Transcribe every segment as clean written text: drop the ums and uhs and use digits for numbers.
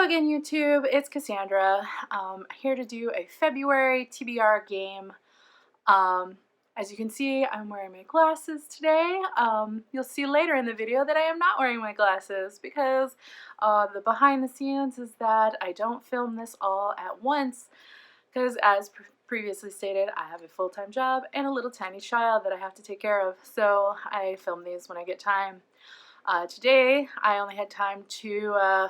Hello again, YouTube. It's Cassandra. Here to do a February TBR game. As you can see, I'm wearing my glasses today. You'll see later in the video that I am not wearing my glasses because the behind the scenes is that I don't film this all at once because, as previously stated, I have a full-time job and a little tiny child that I have to take care of. So I film these when I get time. Today, I only had time to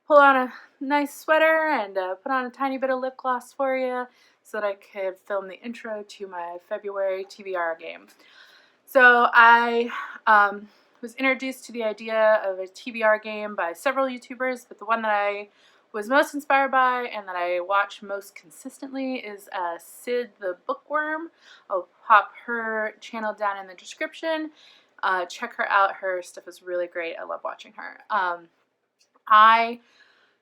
pull on a nice sweater and put on a tiny bit of lip gloss for you so that I could film the intro to my February TBR game. So I was introduced to the idea of a TBR game by several YouTubers, but the one that I was most inspired by and that I watch most consistently is Sid the Bookworm. I'll pop her channel down in the description. Check her out. Her stuff is really great. I love watching her.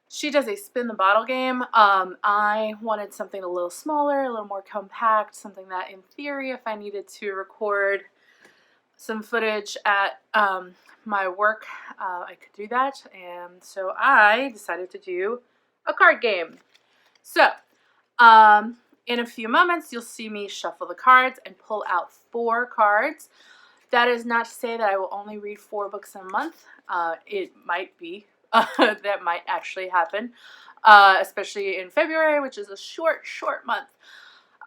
She does a spin the bottle game. I wanted something a little smaller, a little more compact, something that in theory, if I needed to record some footage at my work, I could do that. And so I decided to do a card game. So in a few moments, you'll see me shuffle the cards and pull out 4 cards. That is not to say that I will only read 4 books in a month. It might be. That might actually happen, especially in February, which is a short month.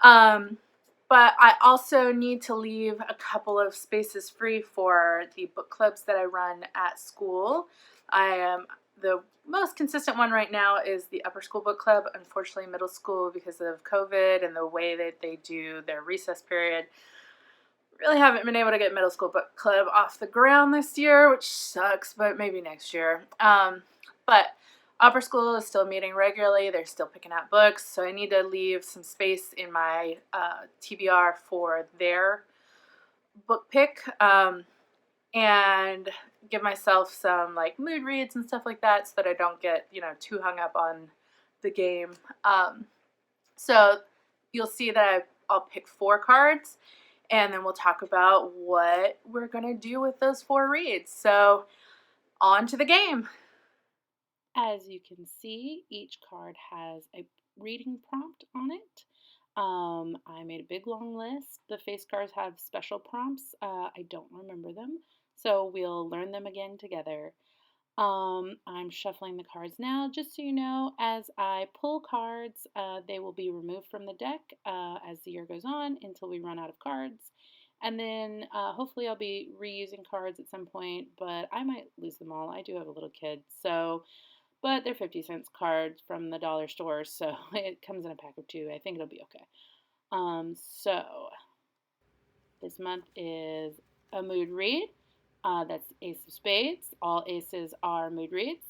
But I also need to leave a couple of spaces free for the book clubs that I run at school. The most consistent one right now is the upper school book club. Unfortunately, middle school, because of COVID and the way that they do their recess period, really haven't been able to get middle school book club off the ground this year, which sucks, but maybe next year. But upper school is still meeting regularly. They're still picking out books, so I need to leave some space in my TBR for their book pick and give myself some like mood reads and stuff like that so that I don't get, too hung up on the game. So you'll see that I'll pick 4 cards. And then we'll talk about what we're going to do with those 4 reads. So, on to the game. As you can see, each card has a reading prompt on it. I made a big long list. The face cards have special prompts. I don't remember them, so we'll learn them again together. I'm shuffling the cards now. Just so you know, as I pull cards, they will be removed from the deck as the year goes on until we run out of cards. And then hopefully I'll be reusing cards at some point, but I might lose them all. I do have a little kid, but they're 50-cent cards from the dollar store, so it comes in a pack of 2. I think it'll be okay. So this month is a mood read. That's Ace of Spades. All aces are mood reads.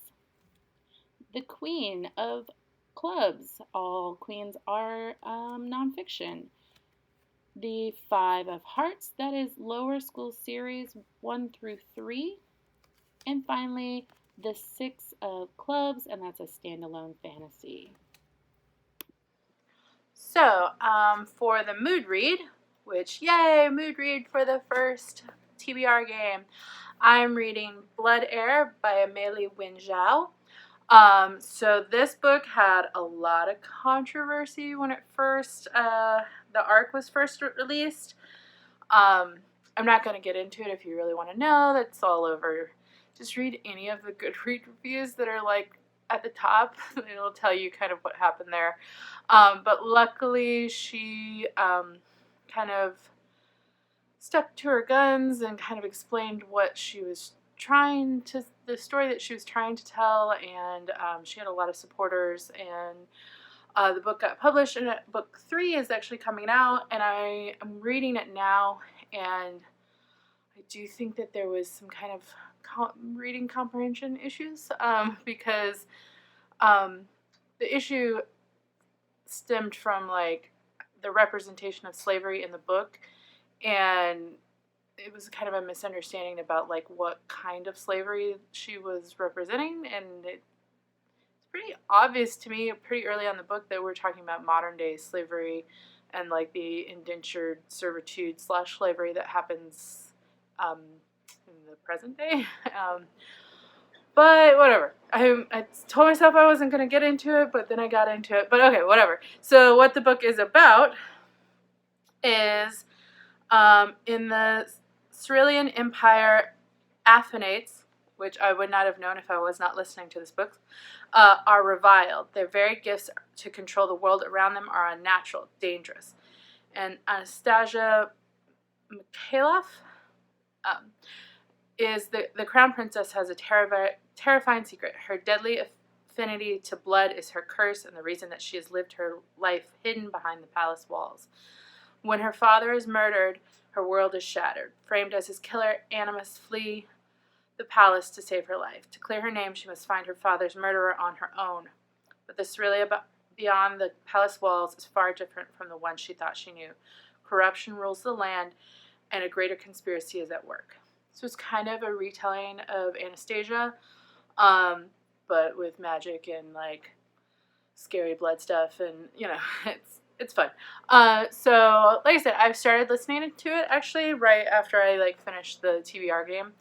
The Queen of Clubs. All queens are nonfiction. The 5 of Hearts. That is lower school series 1 through 3. And finally, the 6 of Clubs, and that's a standalone fantasy. So, for the mood read, which, yay, mood read for the first TBR game, I'm reading Blood Air by Amélie Wynne-Zhao. So this book had a lot of controversy when the arc was first released. I'm not going to get into it if you really want to know. That's all over. Just read any of the Goodreads reviews that are like at the top. It'll tell you kind of what happened there. But luckily she kind of stuck to her guns and kind of explained what she was the story that she was trying to tell, and she had a lot of supporters, and the book got published, and book 3 is actually coming out, and I am reading it now, and I do think that there was some kind of reading comprehension issues, because the issue stemmed from like the representation of slavery in the book, and it was kind of a misunderstanding about like what kind of slavery she was representing, and it's pretty obvious to me pretty early on in the book that we're talking about modern day slavery and like the indentured servitude / slavery that happens in the present day. But whatever. I told myself I wasn't going to get into it, but then I got into it. But okay, whatever. So what the book is about is in the Cyrillian Empire, Athenites, which I would not have known if I was not listening to this book, are reviled. Their very gifts to control the world around them are unnatural, dangerous. And Anastasia Mikhailov is the crown princess has a terrifying secret. Her deadly affinity to blood is her curse and the reason that she has lived her life hidden behind the palace walls. When her father is murdered, her world is shattered. Framed as his killer, Anna must flee the palace to save her life. To clear her name, she must find her father's murderer on her own. But the Cyrilia beyond the palace walls is far different from the one she thought she knew. Corruption rules the land, and a greater conspiracy is at work. So it's kind of a retelling of Anastasia, but with magic and like scary blood stuff, and it's fun. So like I said, I've started listening to it actually right after I like finished the TBR game.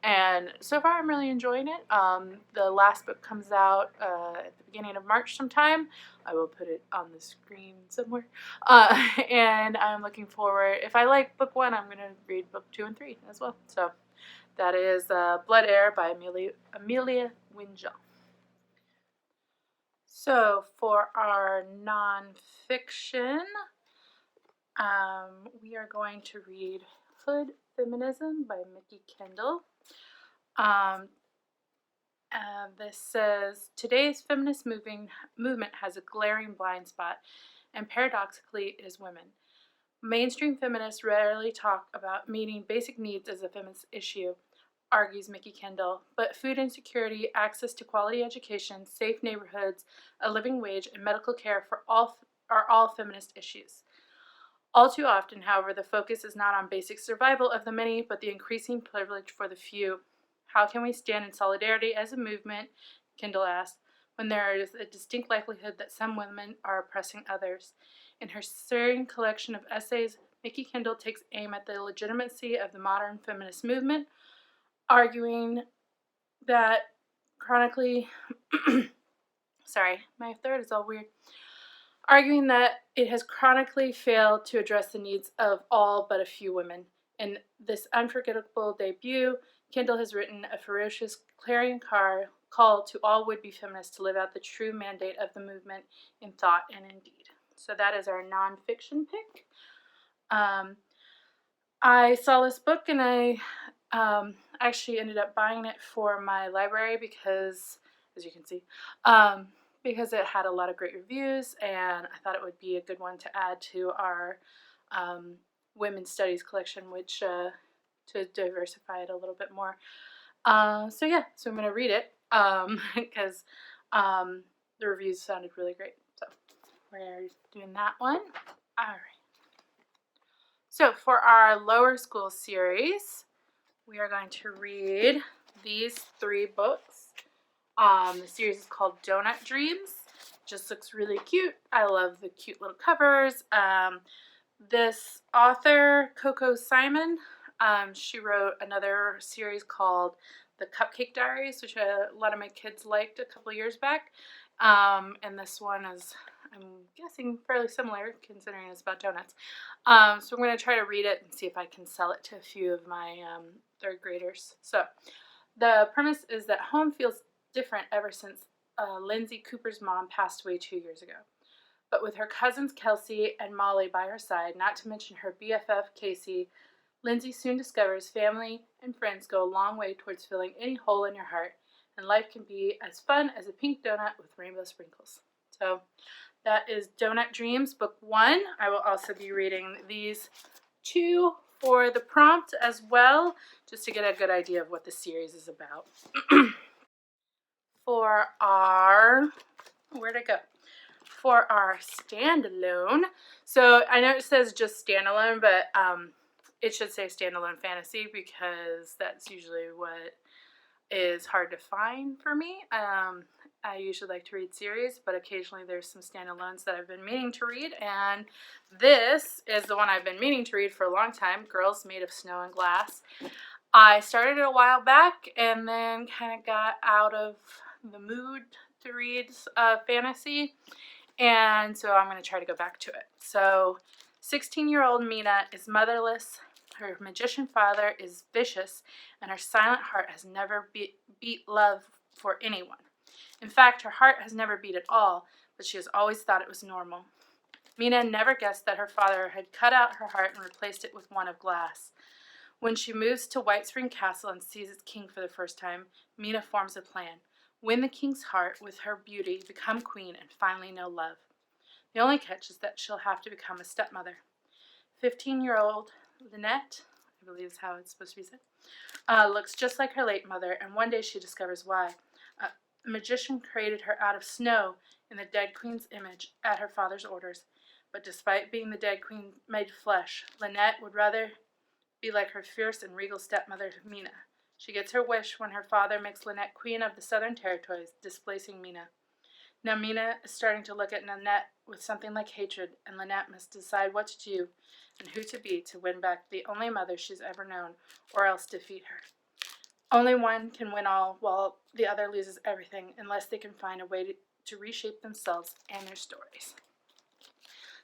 And so far I'm really enjoying it. The last book comes out at the beginning of March sometime. I will put it on the screen somewhere. And I'm looking forward, if I like book 1, I'm going to read book 2 and 3 as well. So that is Blood Air by Amelia Winjall. So for our nonfiction, we are going to read Hood Feminism by Mickey Kendall. This says, today's feminist movement has a glaring blind spot, and paradoxically it is women. Mainstream feminists rarely talk about meeting basic needs as a feminist issue, argues Mickey Kendall, but food insecurity, access to quality education, safe neighborhoods, a living wage, and medical care are all feminist issues. All too often, however, the focus is not on basic survival of the many, but the increasing privilege for the few. How can we stand in solidarity as a movement, Kendall asked, when there is a distinct likelihood that some women are oppressing others? In her stirring collection of essays, Mickey Kendall takes aim at the legitimacy of the modern feminist movement, arguing that chronically, sorry, my throat is all weird, arguing that it has chronically failed to address the needs of all but a few women. In this unforgettable debut, Kendall has written a ferocious clarion call to all would-be feminists to live out the true mandate of the movement in thought and in deed. So that is our nonfiction pick. I saw this book and I actually ended up buying it for my library because, as you can see, because it had a lot of great reviews, and I thought it would be a good one to add to our women's studies collection, which to diversify it a little bit more. So I'm going to read it because the reviews sounded really great. So we're doing that one. All right. So for our lower school series, we are going to read these 3 books. The series is called Donut Dreams. Just looks really cute. I love the cute little covers. This author, Coco Simon, she wrote another series called The Cupcake Diaries, which a lot of my kids liked a couple years back. And this one is, I'm guessing, fairly similar considering it's about donuts. So I'm going to try to read it and see if I can sell it to a few of my 3rd graders. So the premise is that home feels different ever since Lindsay Cooper's mom passed away 2 years ago. But with her cousins Kelsey and Molly by her side, not to mention her BFF Casey, Lindsay soon discovers family and friends go a long way towards filling any hole in your heart, and life can be as fun as a pink donut with rainbow sprinkles. So that is Donut Dreams, book 1. I will also be reading these 2 for the prompt as well, just to get a good idea of what the series is about. For our, where'd it go? For our standalone, so I know it says just standalone, but it should say standalone fantasy because that's usually what is hard to find for me. I usually like to read series, but occasionally there's some standalones that I've been meaning to read, and this is the one I've been meaning to read for a long time, Girls Made of Snow and Glass. I started it a while back and then kind of got out of the mood to read fantasy, and so I'm going to try to go back to it. So 16-year-old Mina is motherless, her magician father is vicious, and her silent heart has never beat love for anyone. In fact, her heart has never beat at all, but she has always thought it was normal. Mina never guessed that her father had cut out her heart and replaced it with one of glass. When she moves to White Spring Castle and sees its king for the first time, Mina forms a plan. Win the king's heart with her beauty, become queen, and finally know love. The only catch is that she'll have to become a stepmother. 15-year-old Lynette, I believe is how it's supposed to be said, looks just like her late mother, and one day she discovers why. A magician created her out of snow in the dead queen's image at her father's orders. But despite being the dead queen made flesh, Lynette would rather be like her fierce and regal stepmother, Mina. She gets her wish when her father makes Lynette queen of the Southern Territories, displacing Mina. Now Mina is starting to look at Lynette with something like hatred, and Lynette must decide what to do and who to be to win back the only mother she's ever known, or else defeat her. Only one can win all, while the other loses everything, unless they can find a way to reshape themselves and their stories.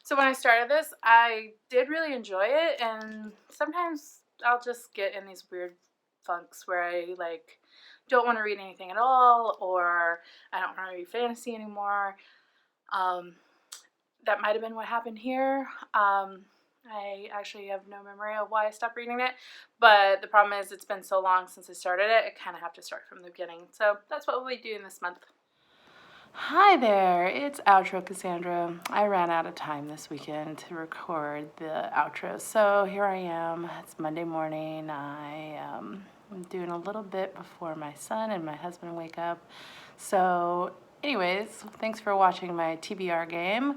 So when I started this, I did really enjoy it, and sometimes I'll just get in these weird funks where I don't want to read anything at all, or I don't want to read fantasy anymore. That might have been what happened here. I actually have no memory of why I stopped reading it, but the problem is it's been so long since I started it, I kind of have to start from the beginning. So that's what we'll be doing this month. Hi there, it's Outro Cassandra. I ran out of time this weekend to record the outro, so here I am. It's Monday morning. I'm doing a little bit before my son and my husband wake up. So anyways, thanks for watching my TBR game.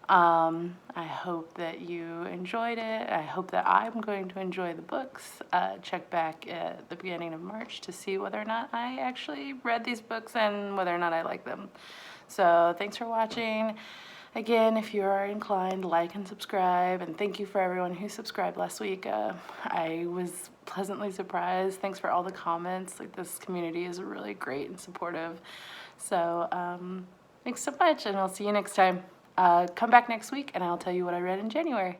I hope that you enjoyed it. I hope that I'm going to enjoy the books. Check back at the beginning of March to see whether or not I actually read these books and whether or not I like them. So thanks for watching. Again, if you are inclined, like and subscribe. And thank you for everyone who subscribed last week. I was pleasantly surprised. Thanks for all the comments. This community is really great and supportive. So thanks so much, and I'll see you next time. Come back next week and I'll tell you what I read in January.